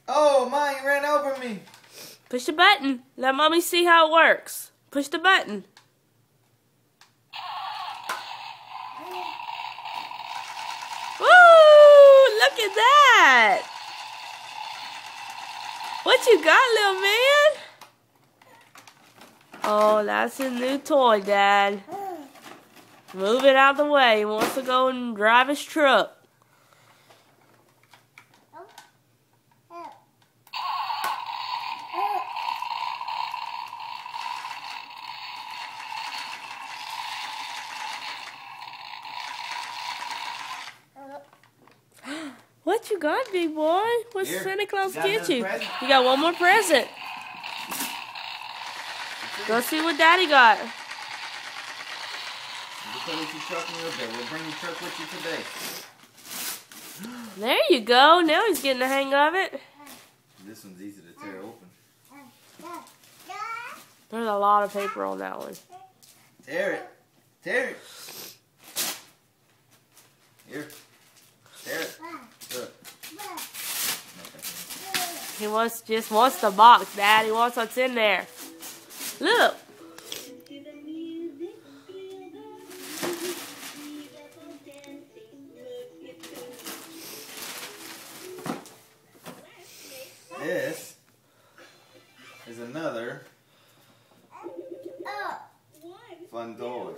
Oh, mine ran over me. Push the button. Let Mommy see how it works. Push the button. Woo! Look at that. What you got, little man? Oh, that's his new toy, Dad. Move it out of the way. He wants to go and drive his truck. What you got, big boy? What's Santa Claus get you? You got one more present. Go see what Daddy got. We'll bring your truck with you today. There you go. Now he's getting the hang of it. This one's easy to tear open. There's a lot of paper on that one. Tear it. Tear it. Here. Tear it. Look. He just wants the box, Dad. He wants what's in there. Look. This is another fun toy.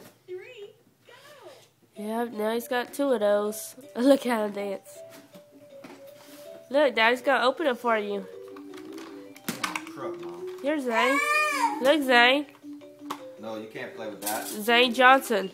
Yep, now he's got two of those. Look how him dance. Look, Daddy's gonna open it for you. Truck, Mom. Here's Zane. Look, Zane. No, you can't play with that. Zane Johnson.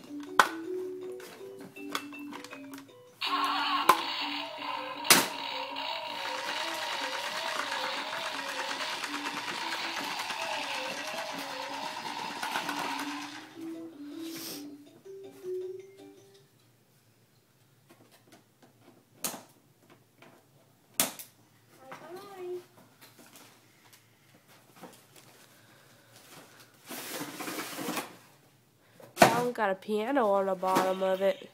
Got a piano on the bottom of it.